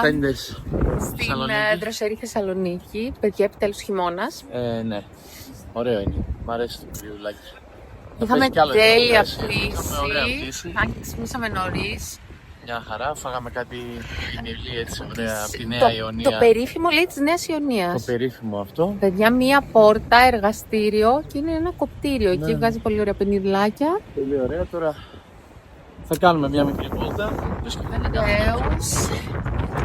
τέντες στην Δροσερή Θεσσαλονίκη. Παιδιά, επιτέλους χειμώνας. Ναι, ωραίο είναι. Μ' αρέσει το κρυουλάκι. Είχαμε τέλεια πτήση. Αν και ξυπνήσαμε νωρίς. Μια χαρά, φάγαμε κάτι γυναιλί έτσι ωραία από τη Νέα Ιωνία. Το περίφημο λέει της Νέας Ιωνίας. Το περίφημο αυτό. Παιδιά, μία πόρτα, εργαστήριο και είναι ένα κοπτήριο. Εκεί βγάζει πολύ ωραία πενιρλάκια. Πολύ ωραία. Τώρα θα κάνουμε μια μικρή βόλτα. Βεβαίως.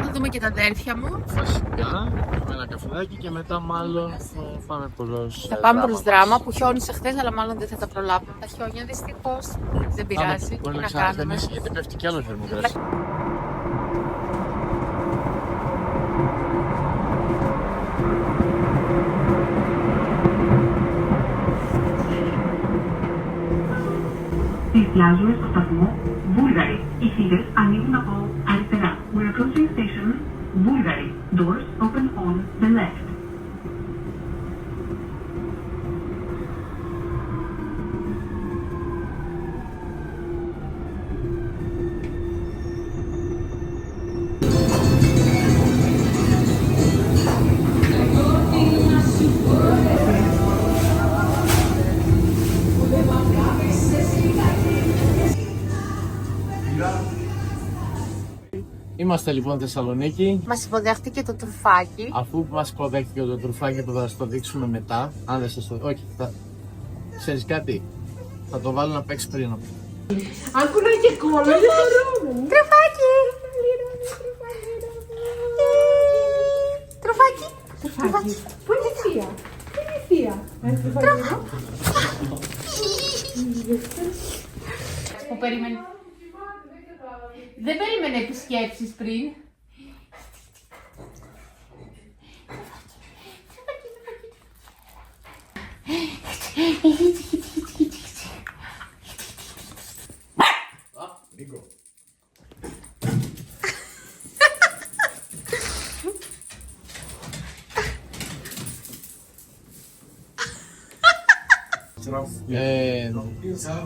Θα δούμε και τα αδέρφια μου. Φασικά, με ένα καφεδάκι και μετά μάλλον θα πάμε προς Θα πάμε προς Δράμα που χιόνισε χθες, αλλά μάλλον δεν θα τα προλάβουμε τα χιόνια δυστυχώς. Δεν πειράζει. Μπορεί να κάνουμε. ξαναθεμίσει γιατί πέφτει κι άλλο η θερμοκρασία. Πλησιάζουμε στο σταθμό Βούλγαρη. Οι θύρες ανοίγουν από αριστερά. We are approaching station Βούλγαρη. Doors open on the left. Είμαστε λοιπόν Θεσσαλονίκη. Μας υποδέχτηκε το τρουφάκι. Αφού μας υποδέχτηκε το τρουφάκι που θα σας το δείξουμε μετά. Αν δεν σας το... Όχι, ξέρεις κάτι. Θα το βάλω να παίξει πριν. Άκουνα και κόλλα, δεν μπορούμε. Τρουφάκι! Τρουφάκι! Τρουφάκι. Πού είναι η θεία? Πού είναι η θεία? Που περίμενε. Δεν περίμενε επισκέψεις πριν.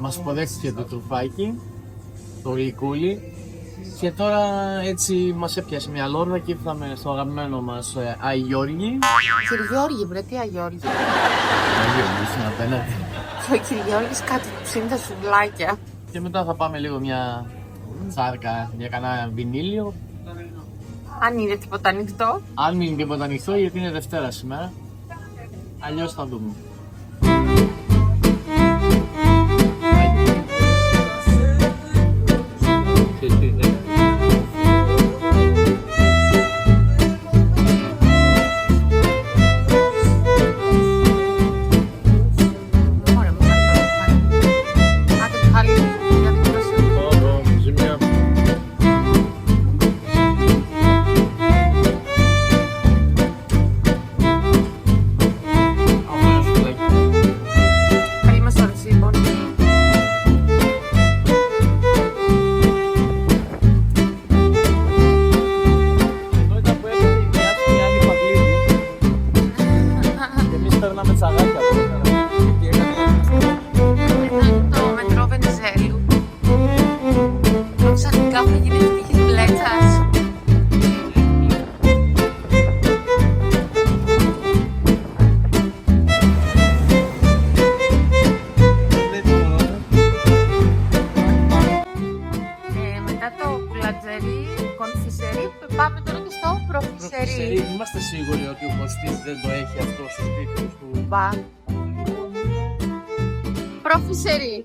Μας υποδέχτηκε το τρουφάκι, το γλυκούλι. Και τώρα έτσι μας έπιασε μια λόρδα και ήρθαμε στο αγαπημένο μας Αγιώργη. Κύριε Γιώργη, βρε, τι Αγιώργη. Αγιώργη, είναι απέναντι. Ο κύριε Γιώργης κάτι που ψήνει τα σουβλάκια. Και μετά θα πάμε λίγο μια τσάρκα για κανένα βινίλιο. Αν είναι τίποτα ανοιχτό. Αν μην είναι τίποτα ανοιχτό, γιατί είναι Δευτέρα σήμερα. Αλλιώς θα δούμε. Πάμε τώρα και στο προφισερί. Είμαστε σίγουροι ότι ο Κωστής δεν το έχει αυτό στο σπίτι του. Μπα. Προφισερί.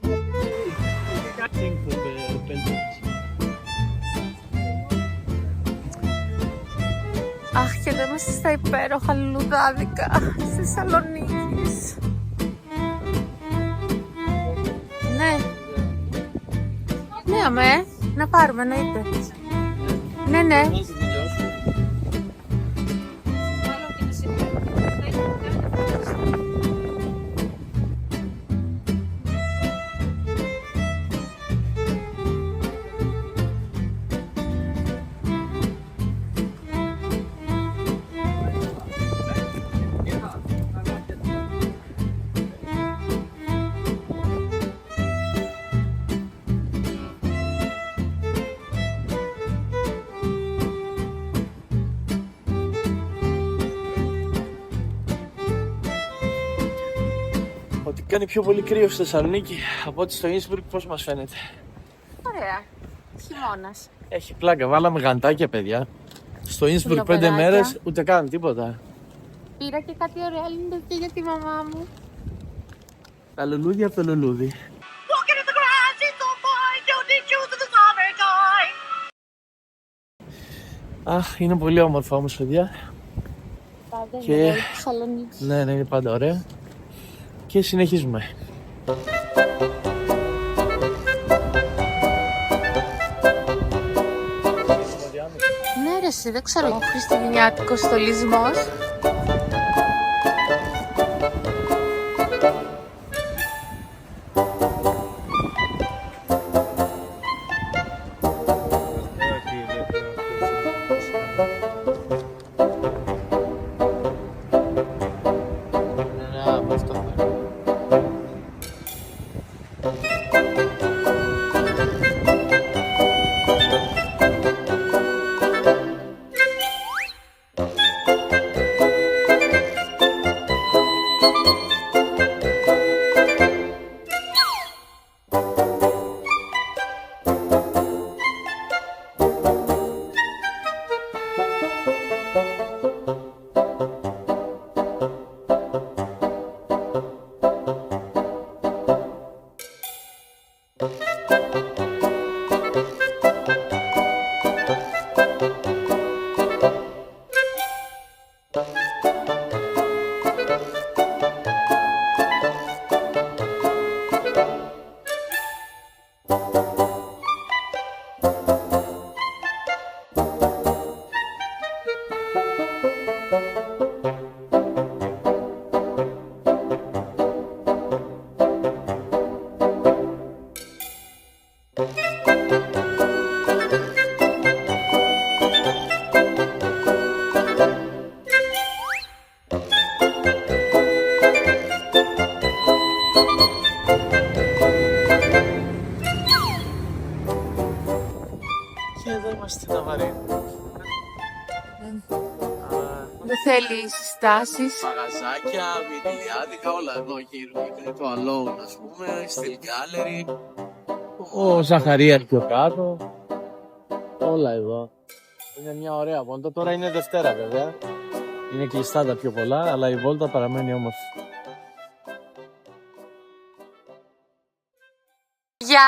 Αχ, και εδώ είμαστε στα υπέροχα λουλουδάδικα της Θεσσαλονίκης. Ναι. Ναι, αμέ. Να πάρουμε, εννοείται. Ναι, ναι. Κάνει πιο πολύ κρύο στη Θεσσαλονίκη από ότι στο Ίνσμπουργκ, πώς μας φαίνεται? Ωραία. Χειμώνας. Έχει πλάκα, βάλαμε γαντάκια παιδιά. Στο Ίνσμπουργκ 5 Πουλοβεράκια. μέρες ούτε καν τίποτα. Πήρα και κάτι ωραία λουλούδια για τη μαμά μου. Τα λουλούδια από το λουλούδι. Walking in the grass, it's so fine, don't need you to the summertime. Αχ, είναι πολύ όμορφα όμως παιδιά. Πάντα Και- είναι στη Θεσσαλονίκη. Ναι, είναι πάντα ωραία. Και συνεχίζουμε. Ναι ρε εσύ, δεν ξέρω. Ο χριστουγεννιάτικος στολισμός. Και εδώ είμαστε στην Αβαρή. Δεν θέλει συστάσεις. Μαγαζάκια, βιντειάδικα, όλα εδώ γύρω. Είναι το Alone, ας πούμε, Still Gallery. Ο Ζαχαρίας πιο κάτω. Όλα εδώ. Είναι μια ωραία βόλτα. Τώρα είναι Δευτέρα βέβαια. Είναι κλειστά τα πιο πολλά, αλλά η βόλτα παραμένει όμορφη. Γεια!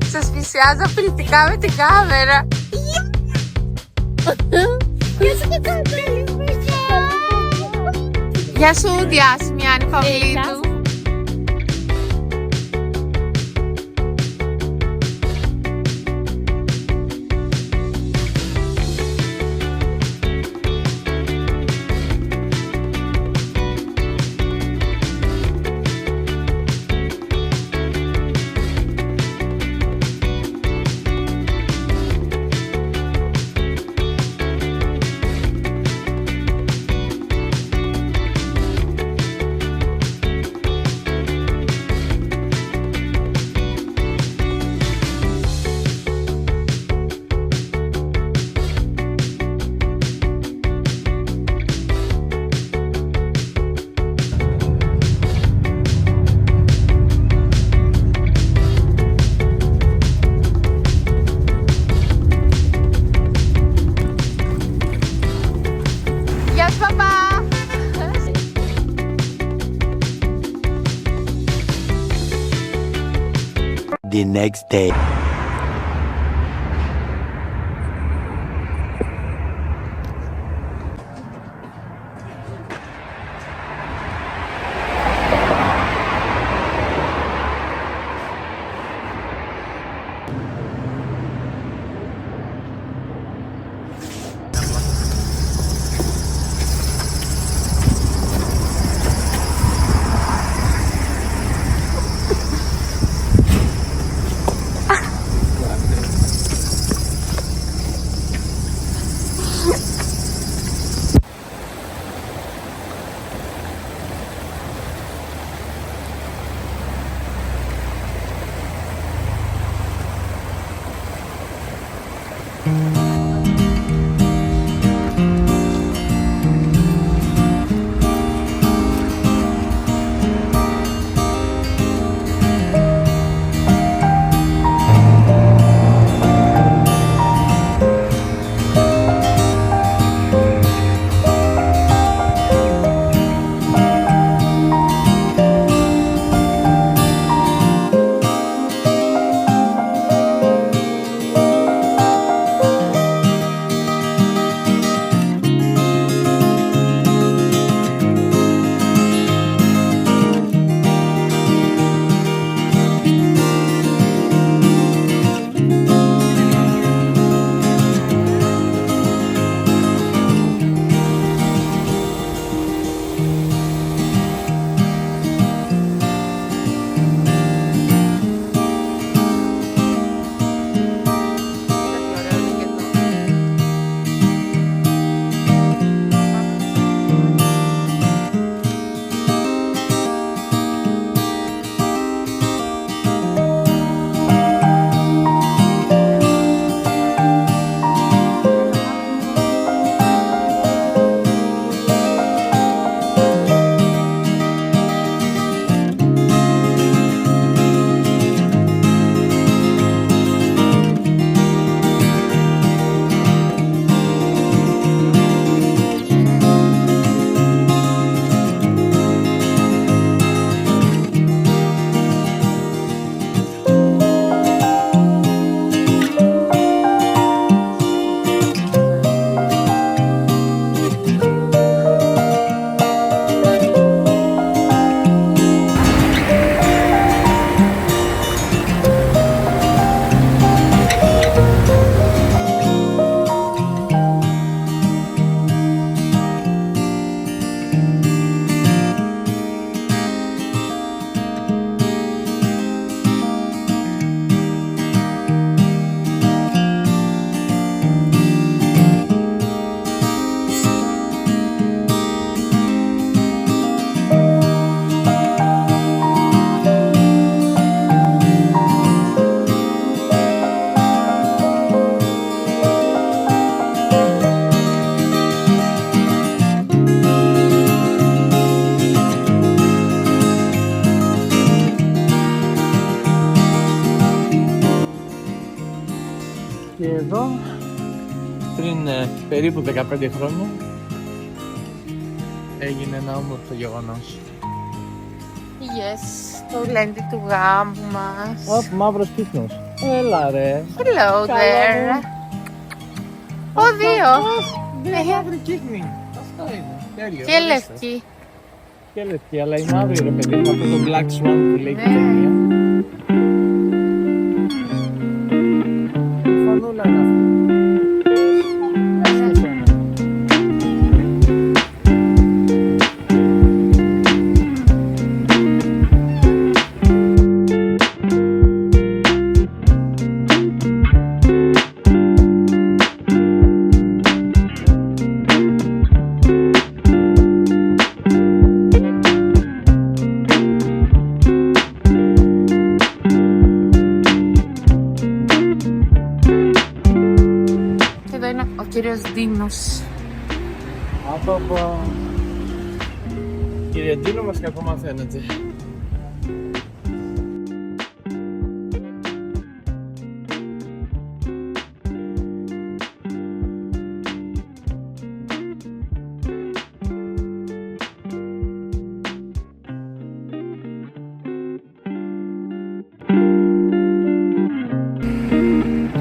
Σας πλησιάζω απειλητικά με την κάμερα. Γεια σου Κωνσταντέλη. Γεια σου διάσημη Άννη Παυλίδου. Γεια σου παπά. The next day. περίπου 15 χρόνια έγινε ένα όμορφο γεγονός. Yes, το λέντι του γάμου μας. Μαύρος κύκνος. Έλα ρε. Hello there. Ο δύο. Δύο μαύροι κύκνοι. Αυτό είναι. Τέλειο. Και ορίστε. λευκή. Και λευκή, αλλά η μαύρη ρε παιδί με αυτό το Black Swan που λέει και Ναι. ταινία. Η φανούλα είναι αυτή. Έστω ένα. Και εδώ είναι ο κύριος Δίνος. Απαπα. Κύριε Ντίνο μας κακομαθαίνετε.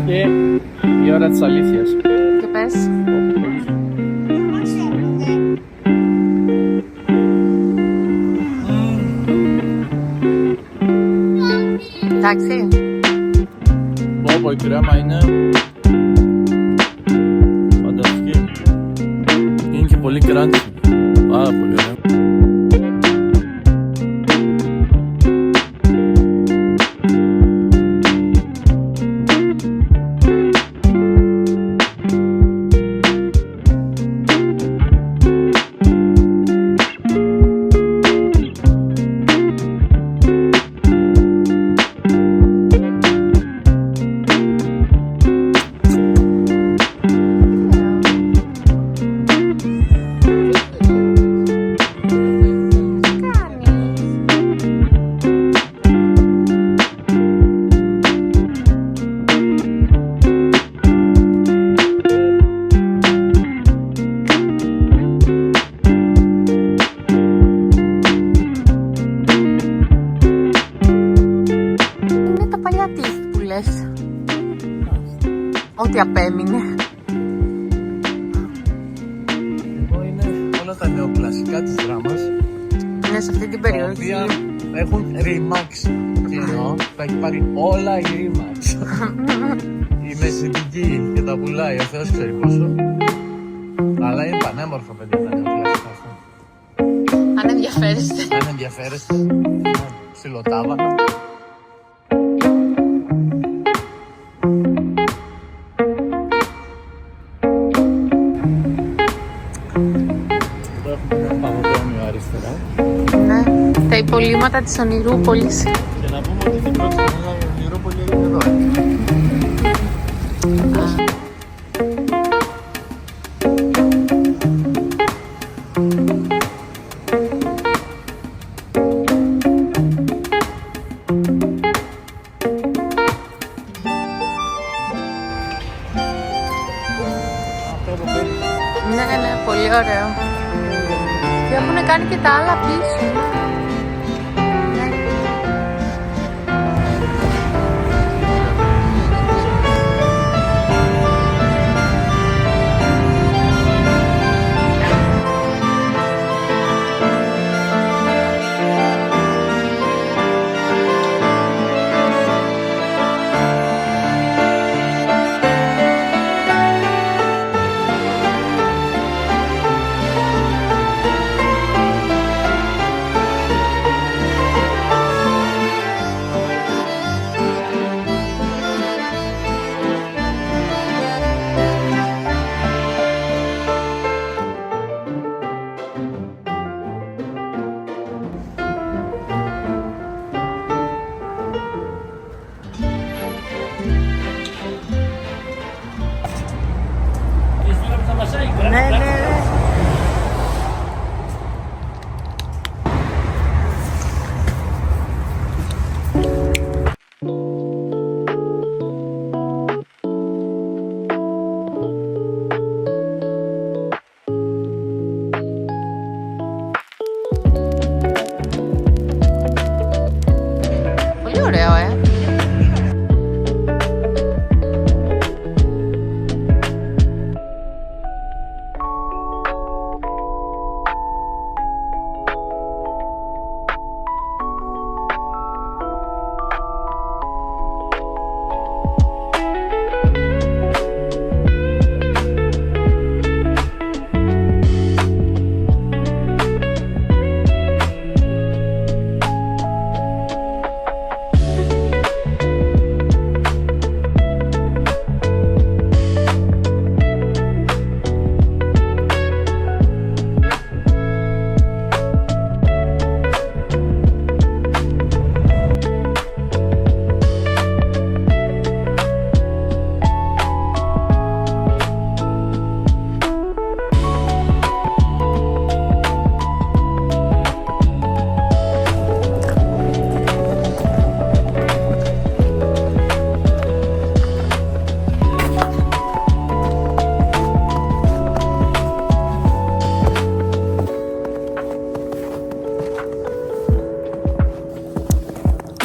Και η ώρα της αλήθειας. Και πες. Εντάξει. Πω, η κρέμα είναι φανταστική. Είναι και πολύ crunchy. Πάρα πολύ ωραία. Είναι τα παλιά τείχη που λες. Ό,τι απέμεινε. Εδώ είναι όλα τα νεοκλασικά της δράμας, Είναι σε αυτή την τα περιοχή. οποία έχουν ρημάξει. Τι εννοώ, τα έχει πάρει όλα η ρήμαξ. Η μεσητική και τα πουλάει, ο Θεός ξέρει πόσο. Αλλά είναι πανέμορφο παιδιά τα νεοκλασικά αυτά. Αν ενδιαφέρεστε. Αν ενδιαφέρεστε, ψιλοτάβανα. Εδώ έχουμε ένα παγοδρόμιο αριστερά. Ναι. Τα υπολείμματα της Ονειρούπολης. Και να πούμε ότι την πρώτη φορά η Ονειρούπολη είναι εδώ. Αυτό το παιδί. Ναι, ναι, πολύ ωραίο. Και έχουν κάνει και τα άλλα πίσω. Ναι.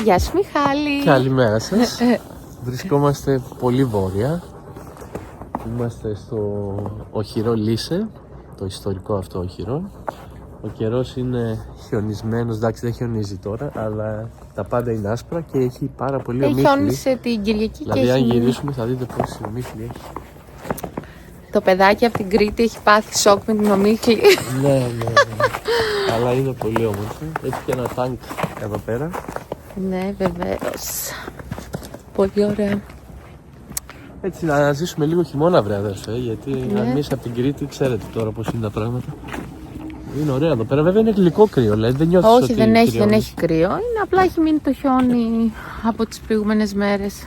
Γεια σου Μιχάλη. Καλημέρα σας. Βρισκόμαστε πολύ βόρεια. Είμαστε στο οχυρό Λίσε, το ιστορικό αυτό οχυρό. Ο καιρός είναι χιονισμένος, εντάξει δεν χιονίζει τώρα, αλλά τα πάντα είναι άσπρα και έχει πάρα πολύ ομίχλη. Χιόνισε την Κυριακή δηλαδή, και αν έχει... γυρίσουμε θα δείτε πόση ομίχλη έχει. Το παιδάκι από την Κρήτη έχει πάθει σοκ με την ομίχλη. Ναι. Αλλά είναι πολύ όμορφο. Έχει και ένα τάγκ εδώ πέρα. Ναι, βεβαίως. Πολύ ωραία. Έτσι να ζήσουμε λίγο χειμώνα, βρε αδέρφε, γιατί Ναι. εμείς από την Κρήτη ξέρετε τώρα πώς είναι τα πράγματα. Είναι ωραία εδώ πέρα, βέβαια είναι γλυκό κρύο, δηλαδή δεν νιώθεις Όχι, ότι δεν έχει κρυώνεις. κρύο. Είναι απλά έχει μείνει το χιόνι από τις προηγούμενες μέρες.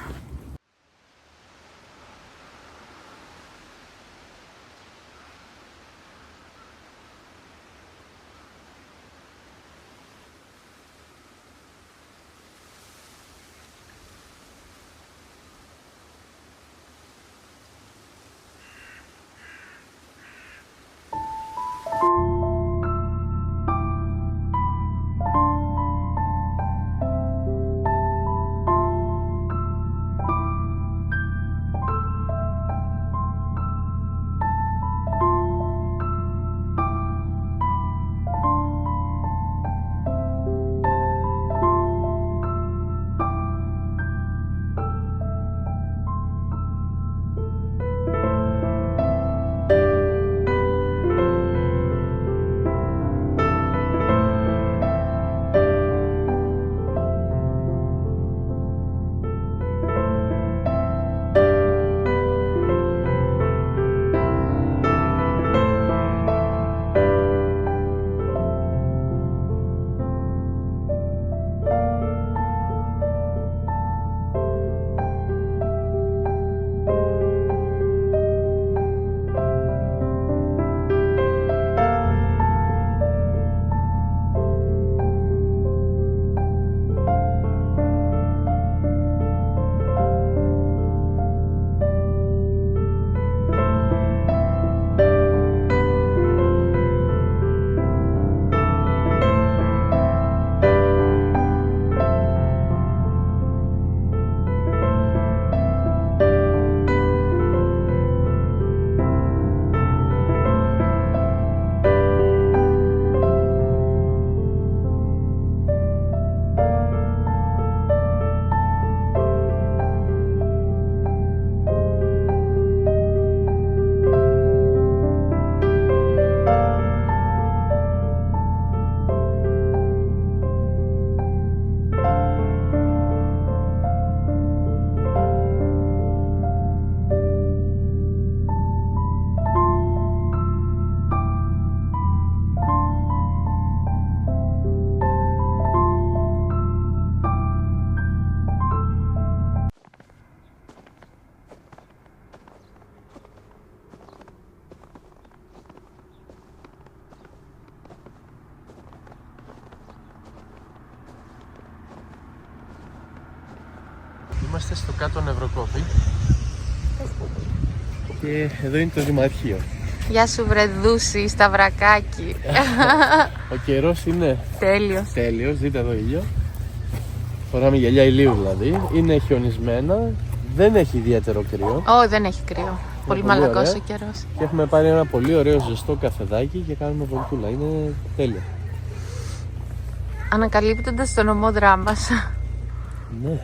Είμαστε στο κάτω Νευροκόπη και εδώ είναι το Δημαρχείο. Γεια σου βρεδούση, σταυρακάκι. Ο καιρός είναι Τέλειος. τέλειος, δείτε εδώ ήλιο. Φοράμε γυαλιά ηλίου δηλαδή, είναι χιονισμένα, δεν έχει ιδιαίτερο κρύο. Ω, δεν έχει κρύο. Πολύ πολύ μαλακός ωραία. ο καιρός. Και έχουμε πάρει ένα πολύ ωραίο ζεστό καφεδάκι και κάνουμε βολτούλα, είναι τέλεια. Ανακαλύπτοντας το νομό Δράμας. Ναι.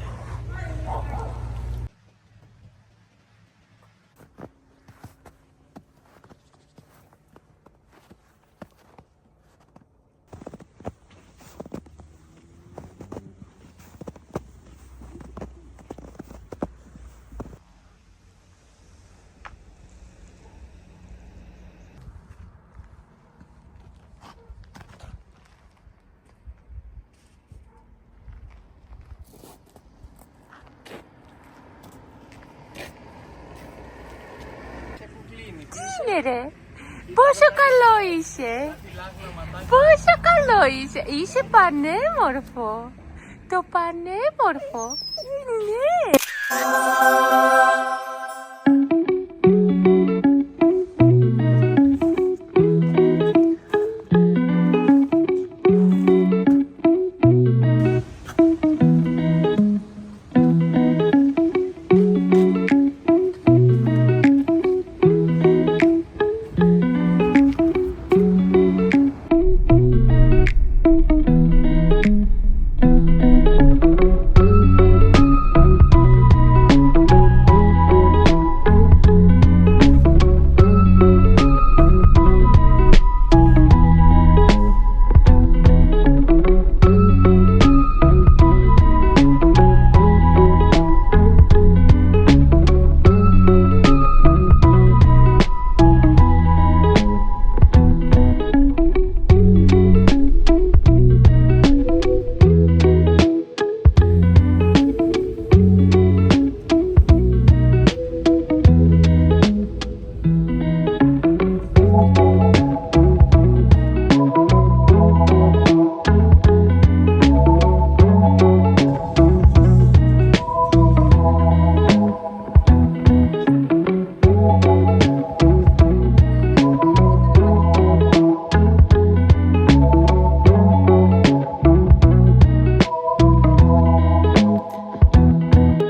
Είναι ρε. Πόσο καλό είσαι. Πόσο καλό είσαι. Είσαι πανέμορφο. Το πανέμορφο. Ναι.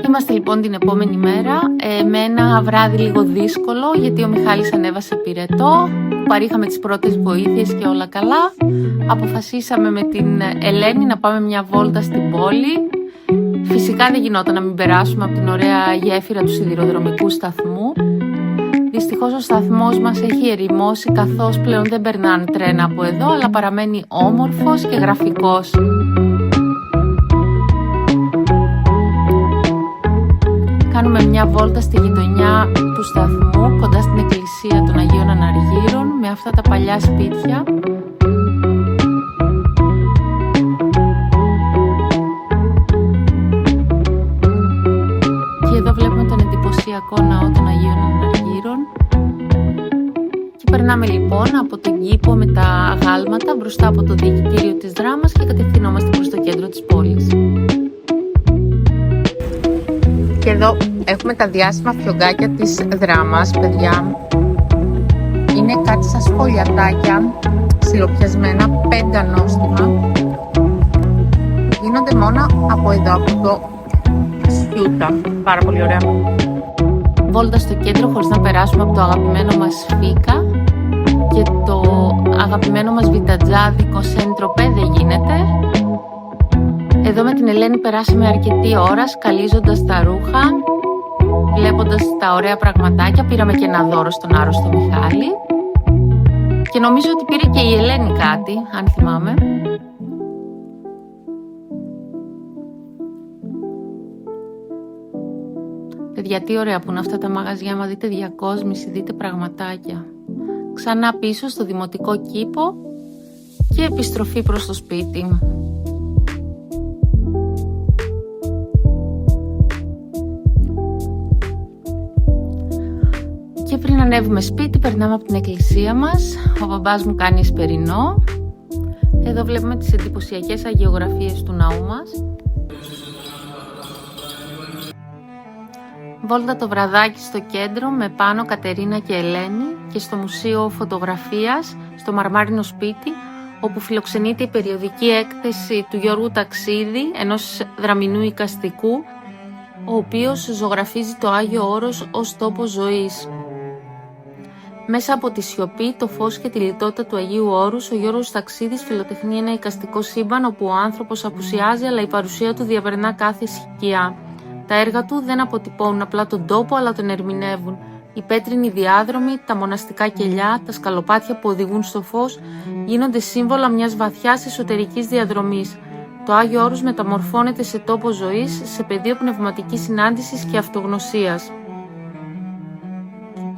Είμαστε λοιπόν την επόμενη μέρα με ένα βράδυ λίγο δύσκολο, γιατί ο Μιχάλης ανέβασε πυρετό, παρήχαμε τις πρώτες βοήθειες και όλα καλά. Αποφασίσαμε με την Ελένη να πάμε μια βόλτα στην πόλη. Φυσικά δεν γινόταν να μην περάσουμε από την ωραία γέφυρα του σιδηροδρομικού σταθμού. Δυστυχώς ο σταθμός μας έχει ερημώσει, καθώς πλέον δεν περνάνε τρένα από εδώ, αλλά παραμένει όμορφος και γραφικός. Κάνουμε μια βόλτα στη γειτονιά του σταθμού, κοντά στην εκκλησία των Αγίων Αναργύρων, με αυτά τα παλιά σπίτια. Και εδώ βλέπουμε τον εντυπωσιακό ναό των Αγίων Αναργύρων. Και περνάμε λοιπόν από τον κήπο με τα αγάλματα μπροστά από το διοικητήριο της Δράμας και κατευθυνόμαστε προς το κέντρο της πόλης. Και εδώ έχουμε τα διάσημα φιωγκάκια της Δράμας, παιδιά. Είναι κάτι σαν σχολιατάκια, ξυλοπιασμένα, 5 νόστιμα. Γίνονται μόνο από εδώ, από το Σιούτα. Πάρα πολύ ωραία. Βόλτα στο κέντρο χωρίς να περάσουμε από το αγαπημένο μας Φίκα και το αγαπημένο μας βιτατζάδικο Σεντροπέ δεν γίνεται. Εδώ με την Ελένη περάσαμε αρκετή ώρα σκαλίζοντας τα ρούχα, βλέποντας τα ωραία πραγματάκια. Πήραμε και ένα δώρο στον άρρωστο Μιχάλη και νομίζω ότι πήρε και η Ελένη κάτι, αν θυμάμαι. Παιδιά, τι ωραία που είναι αυτά τα μαγαζιά, μα δείτε διακόσμηση, δείτε πραγματάκια. Ξανά πίσω στο δημοτικό κήπο και επιστροφή προς το σπίτι. Και πριν ανέβουμε σπίτι, περνάμε από την εκκλησία μας. Ο μπαμπάς μου κάνει εσπερινό. Εδώ βλέπουμε τις εντυπωσιακές αγιογραφίες του ναού μας. Βόλτα το βραδάκι στο κέντρο με πάνω Κατερίνα και Ελένη και στο Μουσείο Φωτογραφίας, στο Μαρμάρινο Σπίτι, όπου φιλοξενείται η περιοδική έκθεση του Γιώργου Ταξίδη, ενός δραμηνού εικαστικού, ο οποίος ζωγραφίζει το Άγιο Όρος ως τόπο ζωής. Μέσα από τη σιωπή, το φως και τη λιτότητα του Αγίου Όρους, ο Γιώργος Ταξίδης φιλοτεχνεί ένα εικαστικό σύμπαν όπου ο άνθρωπος απουσιάζει, αλλά η παρουσία του διαπερνά κάθε σκιά. Τα έργα του δεν αποτυπώνουν απλά τον τόπο, αλλά τον ερμηνεύουν. Οι πέτρινοι διάδρομοι, τα μοναστικά κελιά, τα σκαλοπάτια που οδηγούν στο φως γίνονται σύμβολα μιας βαθιάς εσωτερικής διαδρομής. Το Άγιο Όρος μεταμορφώνεται σε τόπο ζωής, σε πεδίο πνευματικής συνάντησης και αυτογνωσίας.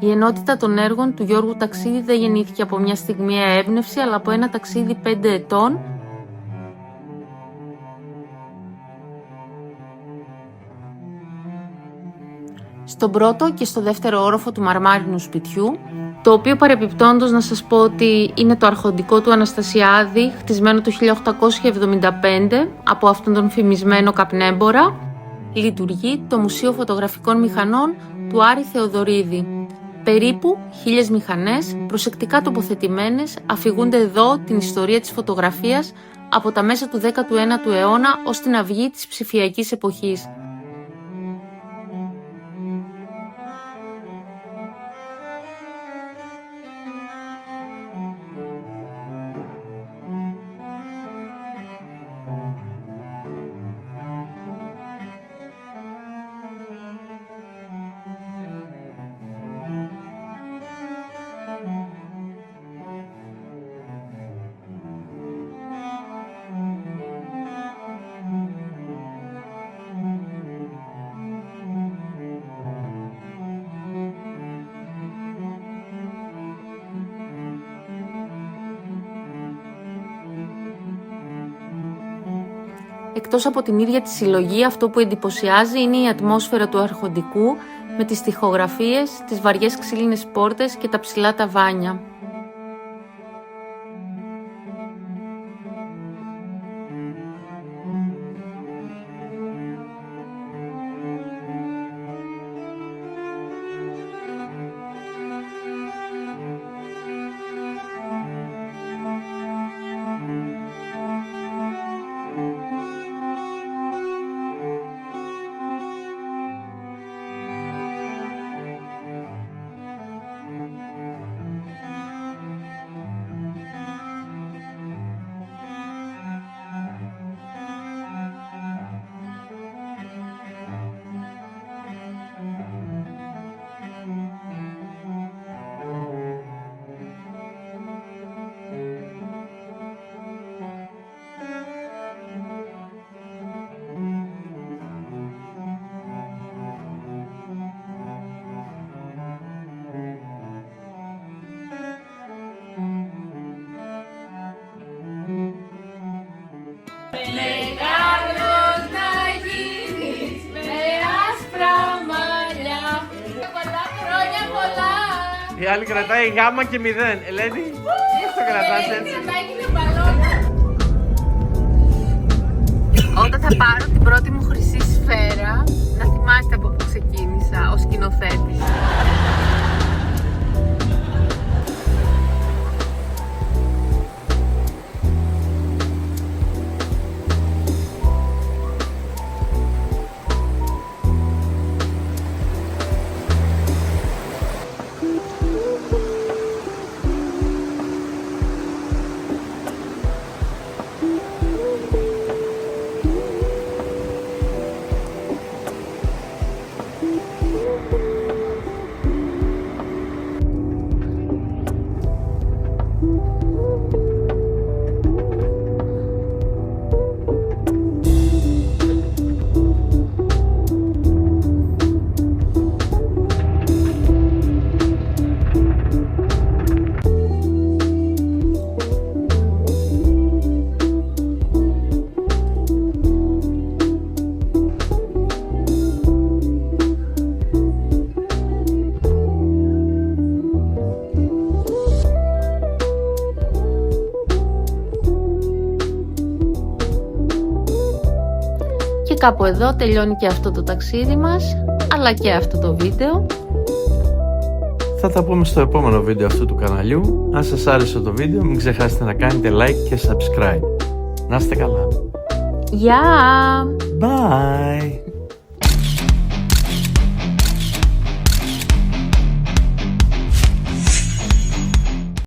Η ενότητα των έργων του Γιώργου Ταξίδη δεν γεννήθηκε από μια στιγμιαία έμπνευση, αλλά από ένα ταξίδι 5 ετών, στον πρώτο και στο δεύτερο όροφο του Μαρμάρινου Σπιτιού, το οποίο παρεπιπτόντως να σας πω ότι είναι το αρχοντικό του Αναστασιάδη, χτισμένο το 1875 από αυτόν τον φημισμένο καπνέμπορα. Λειτουργεί το Μουσείο Φωτογραφικών Μηχανών του Άρη Θεοδωρίδη. Περίπου 1000 μηχανές, προσεκτικά τοποθετημένες, αφηγούνται εδώ την ιστορία της φωτογραφίας από τα μέσα του 19ου αιώνα ως την αυγή της ψηφιακής εποχής. Εκτός από την ίδια τη συλλογή, αυτό που εντυπωσιάζει είναι η ατμόσφαιρα του αρχοντικού με τις τοιχογραφίες, τις βαριές ξύλινες πόρτες και τα ψηλά ταβάνια. Μεγάλος να γίνεις με άσπρα μαλλιά. Πολλά χρόνια πολλά. Η άλλη κρατάει γάμα και 0. Ελένη, πώς το κρατάς έτσι? Όταν θα πάρω την πρώτη μου χρυσή σφαίρα, να θυμάστε από πού ξεκίνησα ως σκηνοθέτης. Και κάπου εδώ τελειώνει και αυτό το ταξίδι μας, αλλά και αυτό το βίντεο. Θα τα πούμε στο επόμενο βίντεο αυτού του καναλιού. Αν σας άρεσε το βίντεο, μην ξεχάσετε να κάνετε like και subscribe. Να είστε καλά. Γεια! Bye!